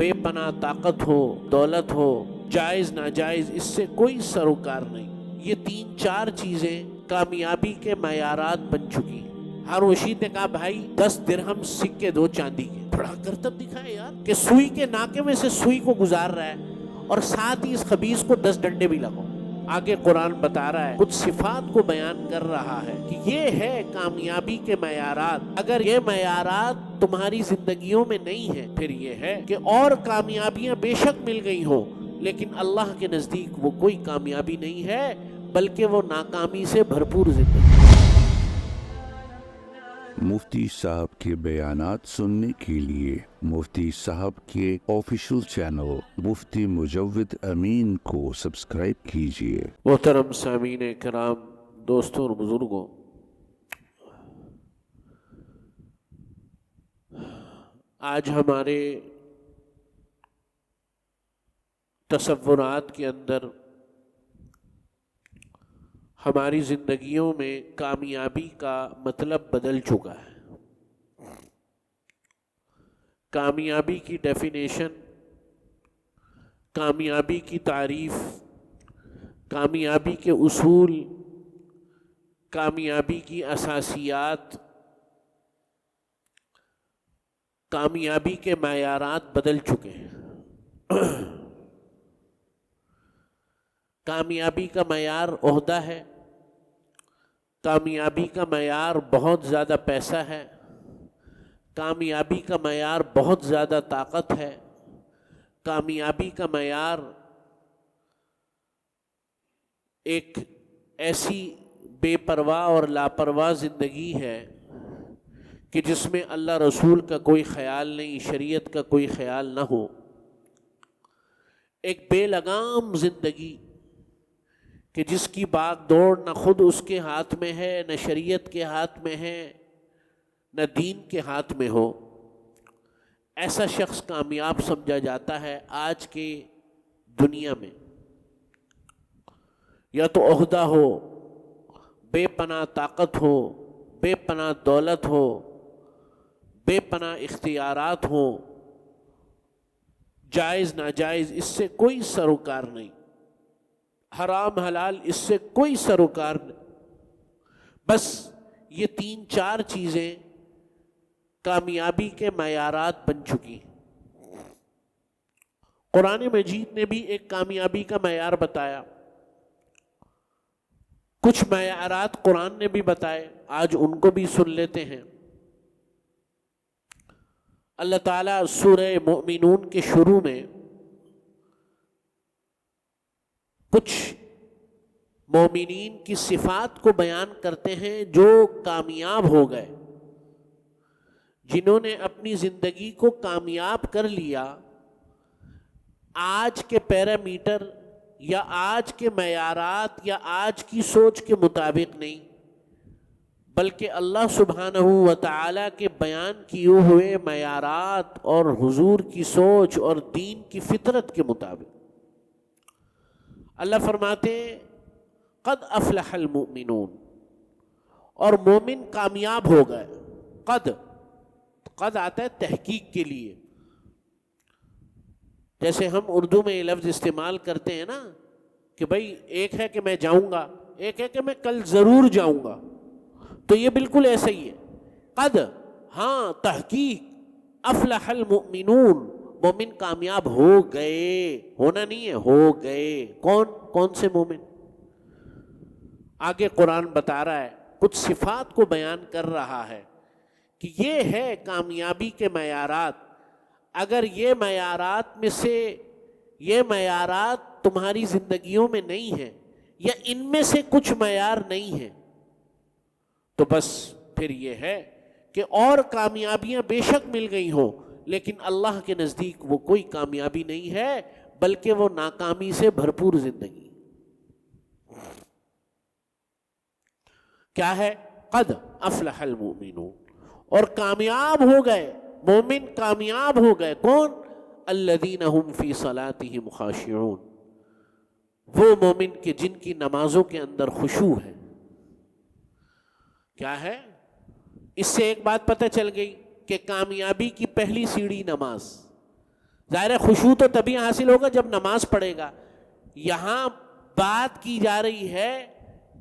بے پناہ طاقت ہو، دولت ہو، جائز ناجائز، اس سے کوئی سروکار نہیں۔ یہ تین چار چیزیں کامیابی کے معیارات بن چکی۔ ہارون رشید نے کہا بھائی 10 درہم سکے دو چاندی کے۔ بڑا کرتب دکھا ہے یار کہ سوئی کے ناکے میں سے سوئی کو گزار رہا ہے اور ساتھ ہی اس خبیث کو 10 ڈنڈے بھی لگو۔ آگے قرآن بتا رہا ہے، کچھ صفات کو بیان کر رہا ہے کہ یہ ہے کامیابی کے معیارات۔ اگر یہ معیارات تمہاری زندگیوں میں نہیں ہے، پھر یہ ہے کہ اور کامیابیاں بے شک مل گئی ہوں، لیکن اللہ کے نزدیک وہ کوئی کامیابی نہیں ہے، بلکہ وہ ناکامی سے بھرپور زندگی۔ مفتی صاحب کے بیانات سننے کے لیے مفتی صاحب کے آفیشیل چینل مفتی مجود امین کو سبسکرائب کیجیے۔ محترم سامعین کرام، دوستوں اور بزرگوں، آج ہمارے تصورات کے اندر ہماری زندگیوں میں کامیابی کا مطلب بدل چکا ہے۔ کامیابی کی ڈیفینیشن، کامیابی کی تعریف، کامیابی کے اصول، کامیابی کی اساسیات، کامیابی کے معیارات بدل چکے ہیں۔ کامیابی کا معیار عہدہ ہے، کامیابی کا معیار بہت زیادہ پیسہ ہے، کامیابی کا معیار بہت زیادہ طاقت ہے، کامیابی کا معیار ایک ایسی بے پرواہ اور لاپرواہ زندگی ہے کہ جس میں اللہ رسول کا کوئی خیال نہیں، شریعت کا کوئی خیال نہ ہو، ایک بے لگام زندگی کہ جس کی باغ دوڑ نہ خود اس کے ہاتھ میں ہے، نہ شریعت کے ہاتھ میں ہے، نہ دین کے ہاتھ میں ہو۔ ایسا شخص کامیاب سمجھا جاتا ہے آج کے دنیا میں۔ یا تو عہدہ ہو، بے پناہ طاقت ہو، بے پناہ دولت ہو، بے پناہ اختیارات ہوں، جائز ناجائز اس سے کوئی سروکار نہیں، حرام حلال اس سے کوئی سروکار نہیں۔ بس یہ تین چار چیزیں کامیابی کے معیارات بن چکی۔ قرآن مجید نے بھی ایک کامیابی کا معیار بتایا، کچھ معیارات قرآن نے بھی بتائے، آج ان کو بھی سن لیتے ہیں۔ اللہ تعالیٰ سورہ مومنون کے شروع میں کچھ مومنین کی صفات کو بیان کرتے ہیں جو کامیاب ہو گئے، جنہوں نے اپنی زندگی کو کامیاب کر لیا، آج کے پیرامیٹر یا آج کے معیارات یا آج کی سوچ کے مطابق نہیں، بلکہ اللہ سبحانہ و تعالیٰ کے بیان کیے ہوئے معیارات اور حضور کی سوچ اور دین کی فطرت کے مطابق۔ اللہ فرماتے ہیں قد افلح المؤمنون، اور مومن کامیاب ہو گئے۔ قد آتا ہے تحقیق کے لیے، جیسے ہم اردو میں یہ لفظ استعمال کرتے ہیں نا کہ بھائی ایک ہے کہ میں جاؤں گا، ایک ہے کہ میں کل ضرور جاؤں گا، تو یہ بالکل ایسا ہی ہے۔ قد، ہاں تحقیق، افلح المؤمنون، مومن کامیاب ہو گئے، ہونا نہیں ہے، ہو گئے۔ کون سے مومن؟ آگے قرآن بتا رہا ہے، کچھ صفات کو بیان کر رہا ہے کہ یہ ہے کامیابی کے معیارات۔ اگر یہ معیارات میں سے یہ معیارات تمہاری زندگیوں میں نہیں ہیں، یا ان میں سے کچھ معیار نہیں ہیں، تو بس پھر یہ ہے کہ اور کامیابیاں بے شک مل گئی ہوں، لیکن اللہ کے نزدیک وہ کوئی کامیابی نہیں ہے، بلکہ وہ ناکامی سے بھرپور زندگی۔ کیا ہے؟ قد افلح المؤمنون، اور کامیاب ہو گئے مومن، کامیاب ہو گئے کون؟ الذین هم فی صلاتہم خاشعون، وہ مومن کہ جن کی نمازوں کے اندر خشوع ہے۔ کیا ہے؟ اس سے ایک بات پتہ چل گئی کہ کامیابی کی پہلی سیڑھی نماز، ظاہر ہے خشوع تو تبھی حاصل ہوگا جب نماز پڑھے گا. یہاں بات کی جا رہی ہے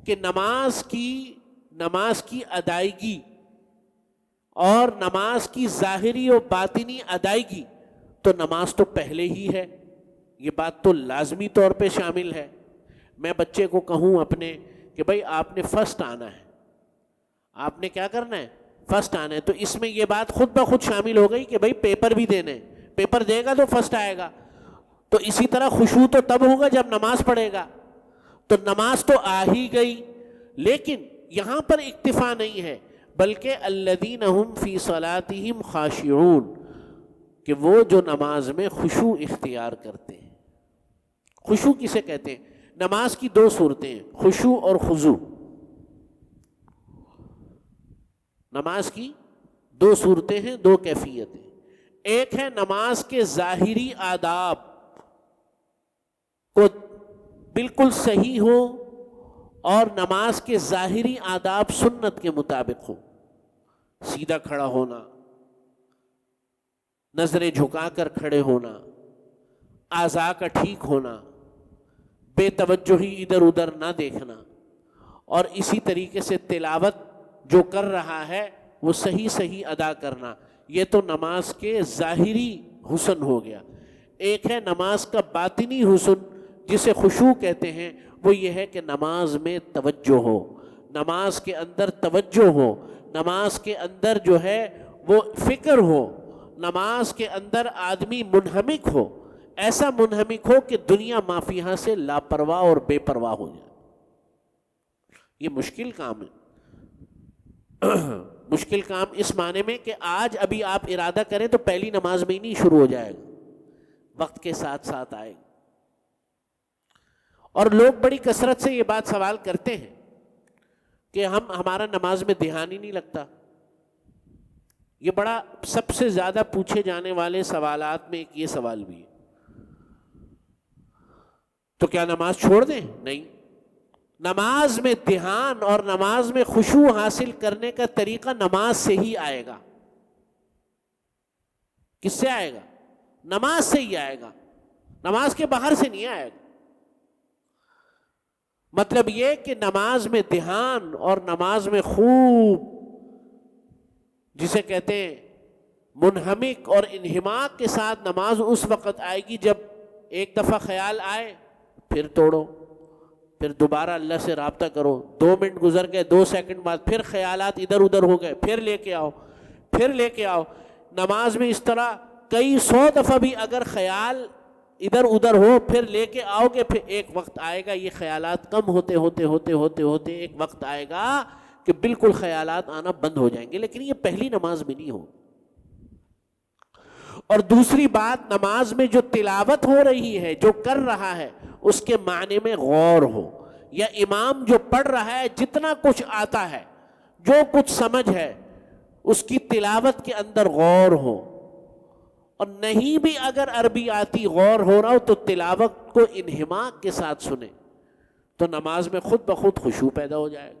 کہ نماز کی ادائیگی اور نماز کی ظاہری و باطنی ادائیگی، تو نماز تو پہلے ہی ہے، یہ بات تو لازمی طور پہ شامل ہے. میں بچے کو کہوں اپنے کہ بھائی آپ نے فرسٹ آنا ہے، آپ نے کیا کرنا ہے؟ فرسٹ آنا ہے، تو اس میں یہ بات خود بخود شامل ہو گئی کہ بھائی پیپر بھی دینے، پیپر دے گا تو فرسٹ آئے گا. تو اسی طرح خشوع تو تب ہوگا جب نماز پڑھے گا. تو نماز تو آ ہی گئی، لیکن یہاں پر اکتفا نہیں ہے، بلکہ الذین هم فی صلاتہم خاشعون، کہ وہ جو نماز میں خشوع اختیار کرتے ہیں. خشوع کسے کہتے ہیں؟ نماز کی دو صورتیں ہیں، خشوع اور خضوع. نماز کی دو صورتیں ہیں، دو کیفیتیں. ایک ہے نماز کے ظاہری آداب کو بالکل صحیح ہو اور نماز کے ظاہری آداب سنت کے مطابق ہو. سیدھا کھڑا ہونا، نظریں جھکا کر کھڑے ہونا، اعضاء کا ٹھیک ہونا، بے توجہی ادھر ادھر نہ دیکھنا، اور اسی طریقے سے تلاوت جو کر رہا ہے وہ صحیح ادا کرنا. یہ تو نماز کے ظاہری حسن ہو گیا. ایک ہے نماز کا باطنی حسن جسے خشوع کہتے ہیں، وہ یہ ہے کہ نماز میں توجہ ہو، نماز کے اندر توجہ ہو، نماز کے اندر جو ہے وہ فکر ہو، نماز کے اندر آدمی منہمک ہو، ایسا منہمک ہو کہ دنیا مافیہا سے لاپرواہ اور بے پرواہ ہو جائے. یہ مشکل کام ہے. مشکل کام اس معنی میں کہ آج ابھی آپ ارادہ کریں تو پہلی نماز میں ہی نہیں شروع ہو جائے گا، وقت کے ساتھ ساتھ آئے گا. اور لوگ بڑی کثرت سے یہ بات سوال کرتے ہیں کہ ہمارا نماز میں دھیان ہی نہیں لگتا. یہ بڑا سب سے زیادہ پوچھے جانے والے سوالات میں ایک یہ سوال بھی ہے. تو کیا نماز چھوڑ دیں؟ نہیں. نماز میں دھیان اور نماز میں خشوع حاصل کرنے کا طریقہ نماز سے ہی آئے گا. کس سے آئے گا؟ نماز سے ہی آئے گا، نماز کے باہر سے نہیں آئے گا. مطلب یہ کہ نماز میں دھیان اور نماز میں خوب، جسے کہتے ہیں منہمک اور انہماک کے ساتھ نماز اس وقت آئے گی جب ایک دفعہ خیال آئے پھر توڑو، پھر دوبارہ اللہ سے رابطہ کرو. 2 منٹ گزر گئے، 2 سیکنڈ بعد پھر خیالات ادھر ادھر ہو گئے، پھر لے کے آؤ، پھر لے کے آؤ. نماز میں اس طرح کئی 100 دفعہ بھی اگر خیال ادھر ادھر ہو پھر لے کے آؤ گے، پھر ایک وقت آئے گا یہ خیالات کم ہوتے ہوتے ہوتے ہوتے ہوتے ایک وقت آئے گا کہ بالکل خیالات آنا بند ہو جائیں گے. لیکن یہ پہلی نماز میں نہیں ہو. اور دوسری بات، نماز میں جو تلاوت ہو رہی ہے، جو کر رہا ہے، اس کے معنی میں غور ہو، یا امام جو پڑھ رہا ہے جتنا کچھ آتا ہے، جو کچھ سمجھ ہے، اس کی تلاوت کے اندر غور ہو. اور نہیں بھی اگر عربی آتی، غور ہو رہا ہو، تو تلاوت کو انہماک کے ساتھ سنے تو نماز میں خود بخود خشوع پیدا ہو جائے گا.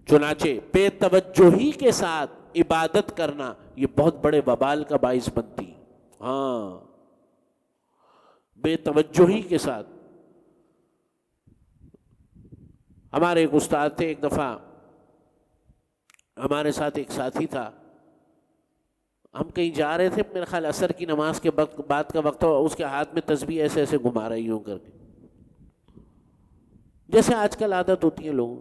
چنانچہ بے توجہی کے ساتھ عبادت کرنا یہ بہت بڑے وبال کا باعث بنتی. ہاں، بے توجہی کے ساتھ. ہمارے ایک استاد تھے، ایک دفعہ ہمارے ساتھ ایک ساتھی تھا، ہم کہیں جا رہے تھے، میرے خیال عصر کی نماز کے بعد کا وقت تھا، اس کے ہاتھ میں تسبیح ایسے ایسے گھما رہی ہوں کر کے، جیسے آج کل عادت ہوتی ہے لوگوں،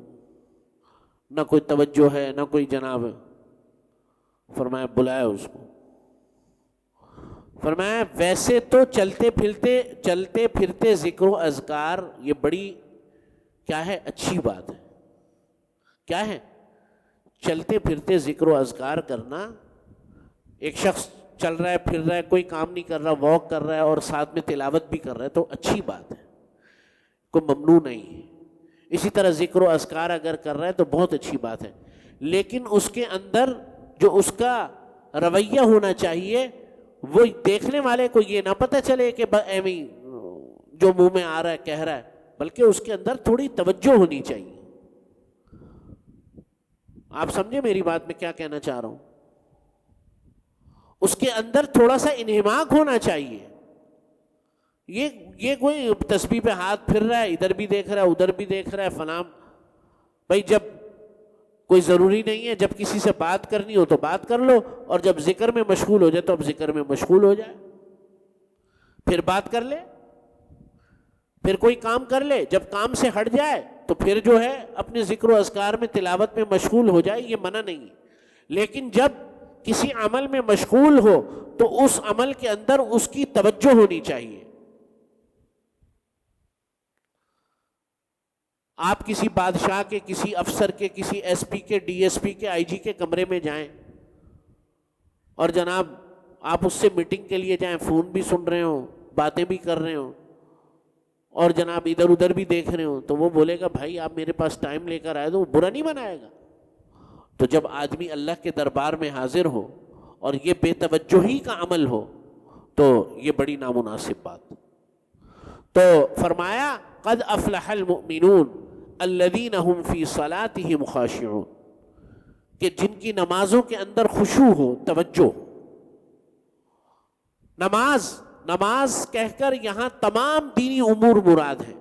نہ کوئی توجہ ہے نہ کوئی جناب ہے. فرمایا بلایا اس کو، فرمایا ویسے تو چلتے پھرتے ذکر و اذکار یہ بڑی کیا ہے، اچھی بات ہے. کیا ہے؟ چلتے پھرتے ذکر و اذکار کرنا. ایک شخص چل رہا ہے، پھر رہا ہے، کوئی کام نہیں کر رہا، واک کر رہا ہے اور ساتھ میں تلاوت بھی کر رہا ہے، تو اچھی بات ہے، کوئی ممنوع نہیں ہے. اسی طرح ذکر و اذکار اگر کر رہا ہے تو بہت اچھی بات ہے. لیکن اس کے اندر جو اس کا رویہ ہونا چاہیے، وہ دیکھنے والے کو یہ نہ پتہ چلے کہ ایویں جو منہ میں آ رہا ہے کہہ رہا ہے، بلکہ اس کے اندر تھوڑی توجہ ہونی چاہیے. آپ سمجھے میری بات میں کیا کہنا چاہ رہا ہوں؟ اس کے اندر تھوڑا سا انہماک ہونا چاہیے. یہ کوئی تسبیح پہ ہاتھ پھر رہا ہے, ادھر بھی دیکھ رہا ہے ادھر بھی دیکھ رہا ہے فلاں. بھائی جب کوئی ضروری نہیں ہے, جب کسی سے بات کرنی ہو تو بات کر لو, اور جب ذکر میں مشغول ہو جائے تو اب ذکر میں مشغول ہو جائے, پھر بات کر لے, پھر کوئی کام کر لے. جب کام سے ہٹ جائے تو پھر جو ہے اپنے ذکر و اذکار میں تلاوت میں مشغول ہو جائے, یہ منع نہیں ہے. لیکن جب کسی عمل میں مشغول ہو تو اس عمل کے اندر اس کی توجہ ہونی چاہیے. آپ کسی بادشاہ کے, کسی افسر کے, کسی ایس پی کے, ڈی ایس پی کے, آئی جی کے کمرے میں جائیں اور جناب آپ اس سے میٹنگ کے لیے جائیں, فون بھی سن رہے ہوں, باتیں بھی کر رہے ہوں, اور جناب ادھر ادھر بھی دیکھ رہے ہوں, تو وہ بولے گا بھائی آپ میرے پاس ٹائم لے کر آئے, تو وہ برا نہیں منائے گا. تو جب آدمی اللہ کے دربار میں حاضر ہو اور یہ بے توجہی کا عمل ہو تو یہ بڑی نامناسب بات. تو فرمایا قد افلح المؤمنون الذین هم فی صلاتهم خاشعون, کہ جن کی نمازوں کے اندر خشوع ہو, توجہ. نماز کہہ کر یہاں تمام دینی امور مراد ہیں,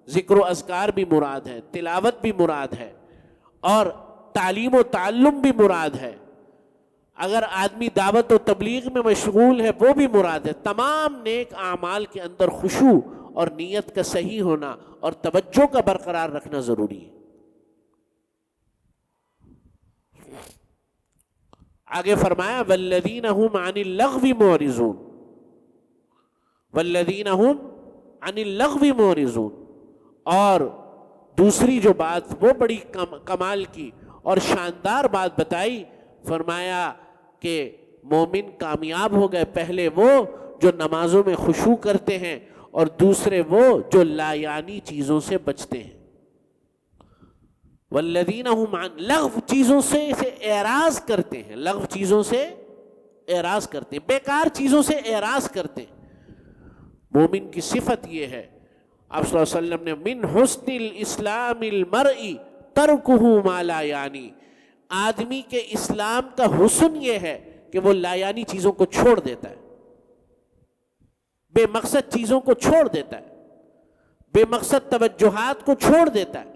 ذکر و اذکار بھی مراد ہے, تلاوت بھی مراد ہے, اور تعلیم و تعلم بھی مراد ہے. اگر آدمی دعوت و تبلیغ میں مشغول ہے وہ بھی مراد ہے. تمام نیک اعمال کے اندر خشوع اور نیت کا صحیح ہونا اور توجہ کا برقرار رکھنا ضروری ہے. آگے فرمایا والذین هم عن اللغو معرضون, والذین هم عن اللغو معرضون. اور دوسری جو بات وہ بڑی کمال کی اور شاندار بات بتائی, فرمایا کہ مومن کامیاب ہو گئے. پہلے وہ جو نمازوں میں خشوع کرتے ہیں, اور دوسرے وہ جو لا یعنی چیزوں سے بچتے ہیں. والذین هم عن لغو, چیزوں سے اعراض کرتے ہیں, لغو چیزوں سے اعراض کرتے ہیں, بیکار چیزوں سے اعراض کرتے ہیں. مومن کی صفت یہ ہے, آپ صلی اللہ علیہ وسلم نے من حسن الاسلام المرء ترکہ ما لا یعنی, آدمی کے اسلام کا حسن یہ ہے کہ وہ لا یعنی چیزوں کو چھوڑ دیتا ہے, بے مقصد چیزوں کو چھوڑ دیتا ہے, بے مقصد توجہات کو چھوڑ دیتا ہے.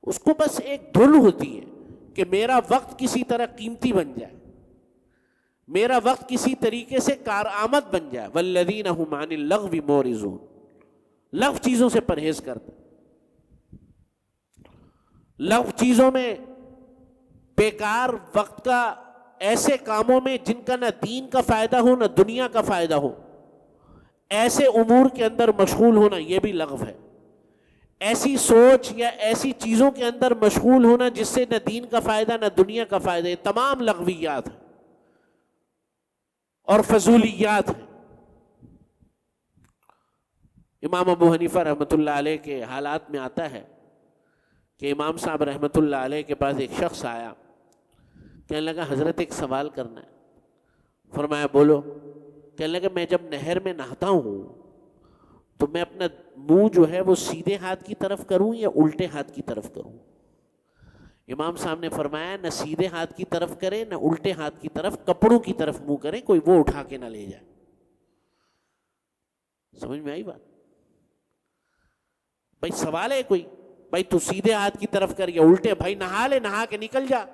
اس کو بس ایک دھن ہوتی ہے کہ میرا وقت کسی طرح قیمتی بن جائے, میرا وقت کسی طریقے سے کارآمد بن جائے. والذین هم عن اللغو معرضون, لغو چیزوں سے پرہیز کرتا, لغو چیزوں میں, بیکار وقت کا ایسے کاموں میں جن کا نہ دین کا فائدہ ہو نہ دنیا کا فائدہ ہو, ایسے امور کے اندر مشغول ہونا یہ بھی لغو ہے. ایسی سوچ یا ایسی چیزوں کے اندر مشغول ہونا جس سے نہ دین کا فائدہ نہ دنیا کا فائدہ, یہ تمام لغویات ہیں اور فضولیات ہیں. امام ابو حنیفہ رحمۃ اللہ علیہ کے حالات میں آتا ہے کہ امام صاحب رحمۃ اللہ علیہ کے پاس ایک شخص آیا, کہنے لگا حضرت ایک سوال کرنا ہے. فرمایا بولو. کہنے لگا میں جب نہر میں نہاتا ہوں تو میں اپنا منہ جو ہے وہ سیدھے ہاتھ کی طرف کروں یا الٹے ہاتھ کی طرف کروں؟ امام صاحب نے فرمایا نہ سیدھے ہاتھ کی طرف کرے نہ الٹے ہاتھ کی طرف, کپڑوں کی طرف منہ کرے, کوئی وہ اٹھا کے نہ لے جائے. سمجھ میں آئی بات؟ بھائی سوال ہے کوئی, بھائی تو سیدھے ہاتھ کی طرف کر یا الٹے, بھائی نہا لے, نہا کے نکل جا.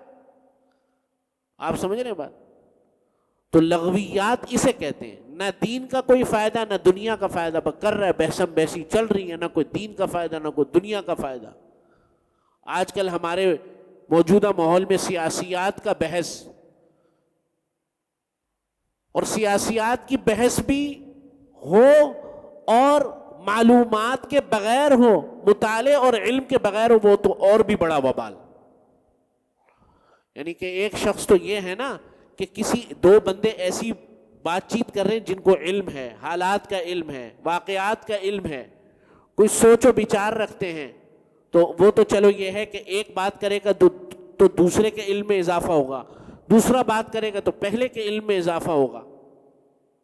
آپ سمجھ رہے ہیں بات؟ تو لغویات اسے کہتے ہیں, نہ دین کا کوئی فائدہ نہ دنیا کا فائدہ, کر رہا ہے بحثم بحثی چل رہی ہے, نہ کوئی دین کا فائدہ نہ کوئی دنیا کا فائدہ. آج کل ہمارے موجودہ ماحول میں سیاسیات کا بحث, اور سیاسیات کی بحث بھی ہو اور معلومات کے بغیر ہو, مطالعے اور علم کے بغیر ہو, وہ تو اور بھی بڑا وبال. یعنی کہ ایک شخص تو یہ ہے نا کہ کسی دو بندے ایسی بات چیت کر رہے ہیں جن کو علم ہے, حالات کا علم ہے, واقعات کا علم ہے, کوئی سوچ و بچار رکھتے ہیں, تو وہ تو چلو یہ ہے کہ ایک بات کرے گا تو دوسرے کے علم میں اضافہ ہوگا, دوسرا بات کرے گا تو پہلے کے علم میں اضافہ ہوگا.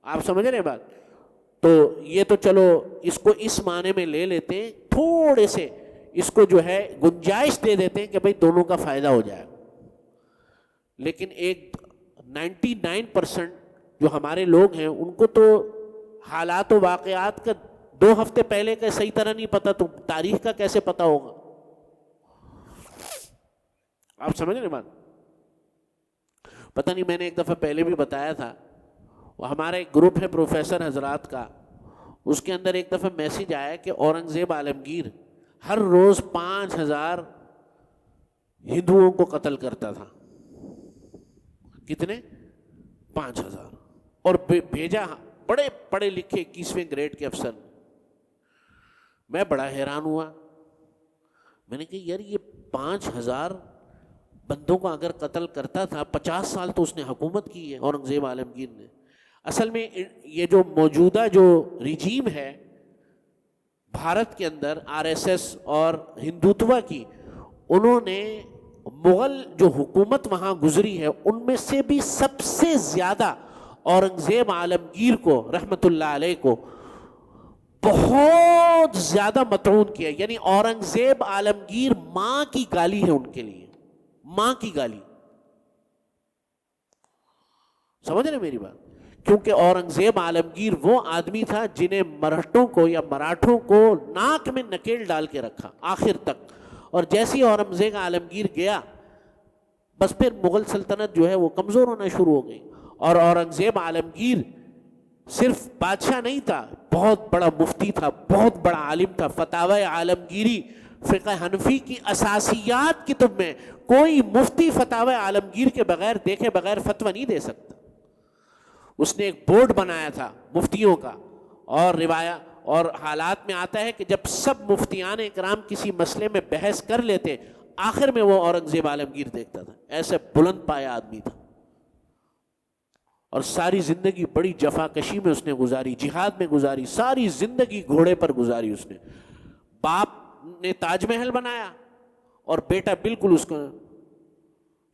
آپ سمجھ رہے ہیں بات؟ تو یہ تو چلو اس کو اس معنی میں لے لیتے ہیں, تھوڑے سے اس کو جو ہے گنجائش دے دیتے ہیں کہ بھئی دونوں کا فائدہ ہو جائے. لیکن ایک 99% جو ہمارے لوگ ہیں ان کو تو حالات و واقعات کا 2 ہفتے پہلے کا صحیح طرح نہیں پتا، تو تاریخ کا کیسے پتا ہوگا؟ آپ سمجھ رہے بات؟ پتہ نہیں، میں نے ایک دفعہ پہلے بھی بتایا تھا، وہ ہمارا ایک گروپ ہے پروفیسر حضرات کا، اس کے اندر ایک دفعہ میسج آیا کہ اورنگزیب عالمگیر ہر روز 5000 ہندوؤں کو قتل کرتا تھا. کتنے؟ 5000. اور بھیجا بڑے پڑھے لکھے 21ویں گریڈ کے افسر. میں بڑا حیران ہوا، میں نے کہا یار یہ 5000 بندوں کو اگر قتل کرتا تھا، 50 سال تو اس نے حکومت کی ہے اورنگزیب عالمگیر نے. اصل میں یہ جو موجودہ جو رجیم ہے بھارت کے اندر، آر ایس ایس اور ہندوتوا کی، انہوں نے مغل جو حکومت وہاں گزری ہے ان میں سے بھی سب سے زیادہ اورنگزیب عالمگیر کو رحمت اللہ علیہ کو بہت زیادہ مطعون کیا. یعنی اورنگزیب عالمگیر ماں کی گالی ہے ان کے لیے، ماں کی گالی. سمجھ رہے میری بات؟ کیونکہ اورنگزیب عالمگیر وہ آدمی تھا جنہیں مرہٹوں کو یا مراٹھوں کو ناک میں نکیل ڈال کے رکھا آخر تک. اور جیسی اورنگزیب عالمگیر گیا بس پھر مغل سلطنت جو ہے وہ کمزور ہونا شروع ہو گئی. اور اورنگزیب عالمگیر صرف بادشاہ نہیں تھا، بہت بڑا مفتی تھا، بہت بڑا عالم تھا. فتاوی عالمگیری فقہ حنفی کی اساسیات کتب میں کوئی مفتی فتاوی عالمگیر کے بغیر دیکھے بغیر فتویٰ نہیں دے سکتا. اس نے ایک بورڈ بنایا تھا مفتیوں کا، اور روایات اور حالات میں آتا ہے کہ جب سب مفتیان اکرام کسی مسئلے میں بحث کر لیتے، آخر میں وہ اورنگزیب عالمگیر دیکھتا تھا. ایسے بلند پایا آدمی تھا، اور ساری زندگی بڑی جفا کشی میں اس نے گزاری، جہاد میں گزاری، ساری زندگی گھوڑے پر گزاری اس نے. باپ نے تاج محل بنایا اور بیٹا بالکل اس کو،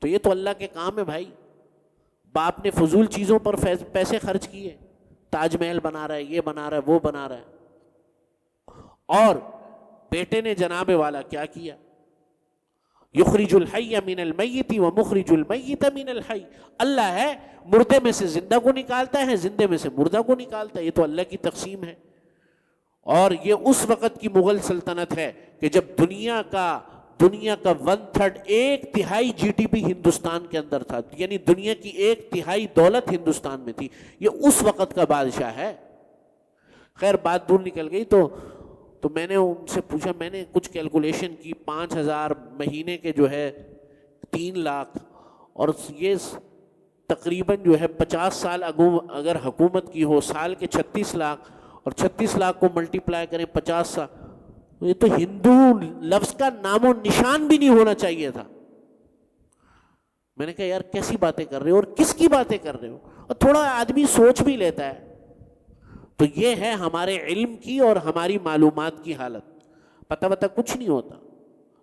تو یہ تو اللہ کے کام ہے بھائی. باپ نے فضول چیزوں پر پیسے خرچ کیے، تاج محل بنا رہا ہے، یہ بنا رہا ہے، وہ بنا رہا ہے. اور بیٹے نے جناب والا کیا کیا؟ یخرج الحی من المیت ومخرج المیت من الحی. اللہ ہے مردے میں سے زندہ کو نکالتا ہے، زندے میں سے مردہ کو نکالتا ہے. یہ تو اللہ کی تقسیم ہے. اور یہ اس وقت کی مغل سلطنت ہے کہ جب دنیا کا 1/3 1/3 جی ڈی پی ہندوستان کے اندر تھا، یعنی دنیا کی 1/3 دولت ہندوستان میں تھی. یہ اس وقت کا بادشاہ ہے. خیر بات دور نکل گئی. تو میں نے ان سے پوچھا، میں نے کچھ کیلکولیشن کی، 5000 مہینے کے جو ہے 3 لاکھ، اور یہ تقریباً جو ہے 50 سال اگر حکومت کی ہو، سال کے 36 لاکھ، اور 36 لاکھ کو ملٹیپلائی کریں 50 سال، یہ تو ہندو لفظ کا نام و نشان بھی نہیں ہونا چاہیے تھا. میں نے کہا یار کیسی باتیں کر رہے ہو، اور کس کی باتیں کر رہے ہو؟ اور تھوڑا آدمی سوچ بھی لیتا ہے. تو یہ ہے ہمارے علم کی اور ہماری معلومات کی حالت. پتہ کچھ نہیں ہوتا،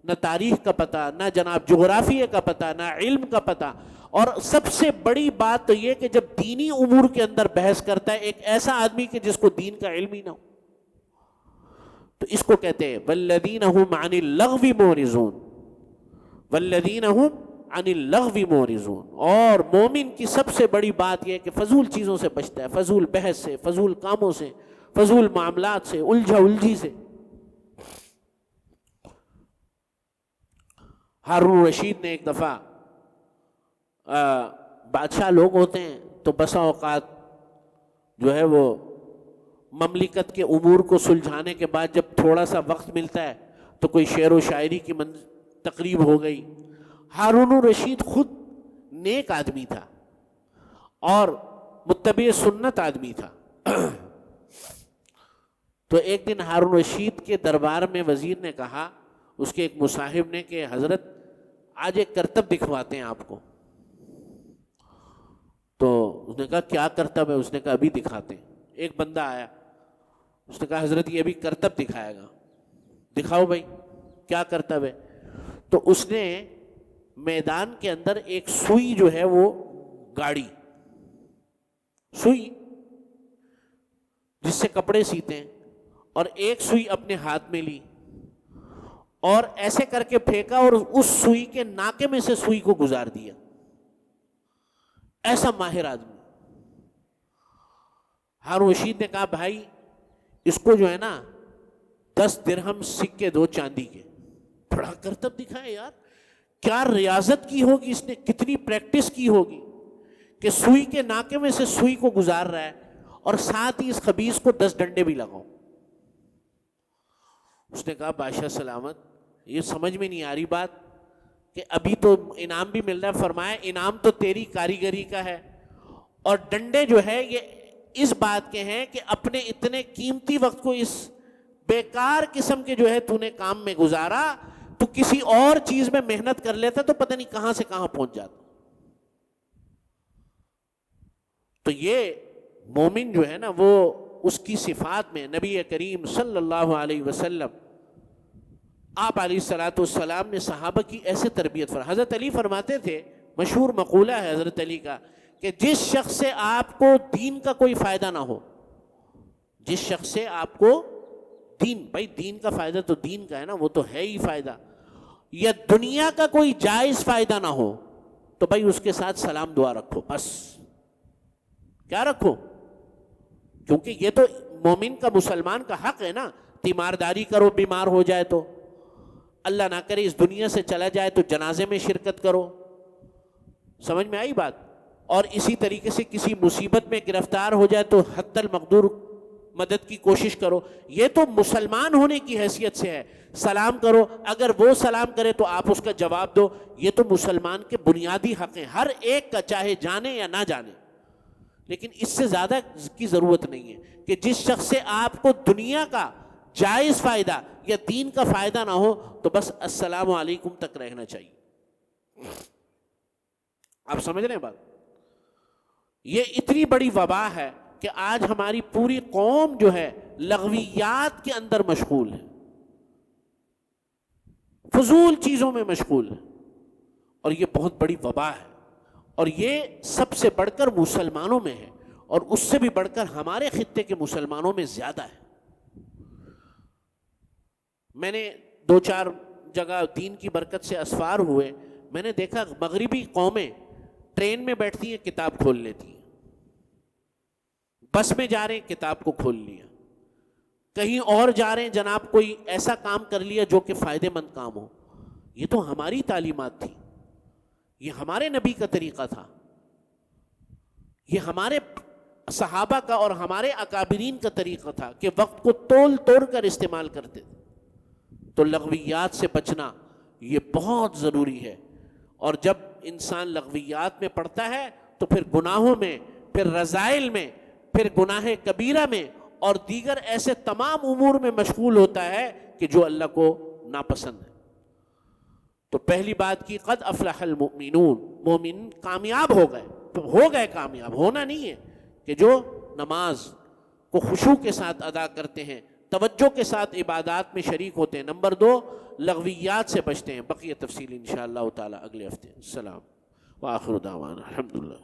نہ تاریخ کا پتہ، نہ جناب جغرافیہ کا پتہ، نہ علم کا پتہ. اور سب سے بڑی بات تو یہ کہ جب دینی امور کے اندر بحث کرتا ہے ایک ایسا آدمی کہ جس کو دین کا علم ہی نہ ہو، تو اس کو کہتے ہیں والذین هم عن اللغو معرضون، والذین هم عن اللغو معرضون. اور مومن کی سب سے بڑی بات یہ ہے کہ فضول چیزوں سے بچتا ہے، فضول بحث سے، فضول کاموں سے، فضول معاملات سے، الجھا الجھی سے. ہارون رشید نے ایک دفعہ، بادشاہ لوگ ہوتے ہیں تو بسا اوقات جو ہے وہ مملکت کے امور کو سلجھانے کے بعد جب تھوڑا سا وقت ملتا ہے تو کوئی شعر و شاعری کی تقریب ہو گئی. ہارون رشید خود نیک آدمی تھا اور متبع سنت آدمی تھا. تو ایک دن ہارون رشید کے دربار میں وزیر نے کہا، اس کے ایک مصاحب نے، کہ حضرت آج ایک کرتب دکھواتے ہیں آپ کو. تو اس نے کہا کیا کرتب ہے؟ اس نے کہا ابھی دکھاتے ہیں. ایک بندہ آیا، اس نے کہا حضرت یہ ابھی کرتب دکھائے گا. دکھاؤ بھائی کیا کرتب ہے. تو اس نے میدان کے اندر ایک سوئی جو ہے وہ گاڑی، سوئی جس سے کپڑے سیتے ہیں، اور ایک سوئی اپنے ہاتھ میں لی اور ایسے کر کے پھینکا اور اس سوئی کے ناکے میں سے سوئی کو گزار دیا. ایسا ماہر آدمی. ہارون رشید نے کہا بھائی اس کو جو ہے نا 10 درہم سکے دو چاندی کے. بڑا کرتب دکھائے یار, کیا ریاضت کی ہوگی اس نے, کتنی پریکٹس کی ہوگی کہ سوئی کے ناکے میں سے سوئی کو گزار رہا ہے اور ساتھ ہی اس خبیث کو 10 ڈنڈے بھی لگاؤ. اس نے کہا بادشاہ سلامت, یہ سمجھ میں نہیں آ رہی بات کہ ابھی تو انعام بھی مل رہا ہے. فرمایا انعام تو تیری کاریگری کا ہے, اور ڈنڈے جو ہے یہ اس بات کے ہیں کہ اپنے اتنے قیمتی وقت کو اس بیکار قسم کے جو ہے تو نے کام میں گزارا. تو کسی اور چیز میں محنت کر لیتا تو پتہ نہیں کہاں سے کہاں پہنچ جاتا. تو یہ مومن جو ہے نا وہ اس کی صفات میں نبی کریم صلی اللہ علیہ وسلم آپ علیہ الصلوۃ والسلام نے صحابہ کی ایسے تربیت فرمائی. حضرت علی فرماتے تھے, مشہور مقولہ ہے حضرت علی کا, کہ جس شخص سے آپ کو دین کا کوئی فائدہ نہ ہو, جس شخص سے آپ کو دین, بھائی دین کا فائدہ تو دین کا ہے نا, وہ تو ہے ہی فائدہ, یا دنیا کا کوئی جائز فائدہ نہ ہو, تو بھائی اس کے ساتھ سلام دعا رکھو بس. کیا رکھو؟ کیونکہ یہ تو مومن کا, مسلمان کا حق ہے نا. تیمارداری کرو, بیمار ہو جائے تو, اللہ نہ کرے اس دنیا سے چلا جائے تو جنازے میں شرکت کرو. سمجھ میں آئی بات؟ اور اسی طریقے سے کسی مصیبت میں گرفتار ہو جائے تو حتی المقدور مدد کی کوشش کرو. یہ تو مسلمان ہونے کی حیثیت سے ہے. سلام کرو, اگر وہ سلام کرے تو آپ اس کا جواب دو. یہ تو مسلمان کے بنیادی حق ہیں ہر ایک کا, چاہے جانے یا نہ جانے. لیکن اس سے زیادہ کی ضرورت نہیں ہے کہ جس شخص سے آپ کو دنیا کا جائز فائدہ یا دین کا فائدہ نہ ہو تو بس السلام علیکم تک رہنا چاہیے. آپ سمجھ رہے ہیں بات؟ یہ اتنی بڑی وبا ہے کہ آج ہماری پوری قوم جو ہے لغویات کے اندر مشغول ہے, فضول چیزوں میں مشغول ہے, اور یہ بہت بڑی وبا ہے. اور یہ سب سے بڑھ کر مسلمانوں میں ہے, اور اس سے بھی بڑھ کر ہمارے خطے کے مسلمانوں میں زیادہ ہے. میں نے 2-4 جگہ دین کی برکت سے اسفار ہوئے, میں نے دیکھا مغربی قومیں ٹرین میں بیٹھتی ہیں کتاب کھول لیتی ہیں, بس میں جا رہے ہیں کتاب کو کھول لیا, کہیں اور جا رہے ہیں جناب کوئی ایسا کام کر لیا جو کہ فائدے مند کام ہو. یہ تو ہماری تعلیمات تھی, یہ ہمارے نبی کا طریقہ تھا, یہ ہمارے صحابہ کا اور ہمارے اکابرین کا طریقہ تھا کہ وقت کو تول توڑ کر استعمال کرتے تھے. تو لغویات سے بچنا یہ بہت ضروری ہے. اور جب انسان لغویات میں پڑتا ہے تو پھر گناہوں میں, پھر رذائل میں, پھر گناہ کبیرہ میں اور دیگر ایسے تمام امور میں مشغول ہوتا ہے کہ جو اللہ کو ناپسند ہے. تو پہلی بات کی قد افلح المؤمنون, مومن کامیاب ہو گئے کامیاب. ہونا نہیں ہے کہ جو نماز کو خشوع کے ساتھ ادا کرتے ہیں, توجہ کے ساتھ عبادات میں شریک ہوتے ہیں. نمبر 2, لغویات سے بچتے ہیں. بقیہ تفصیل انشاءاللہ تعالی اگلے ہفتے. السلام وآخر دعوانا الحمدللہ.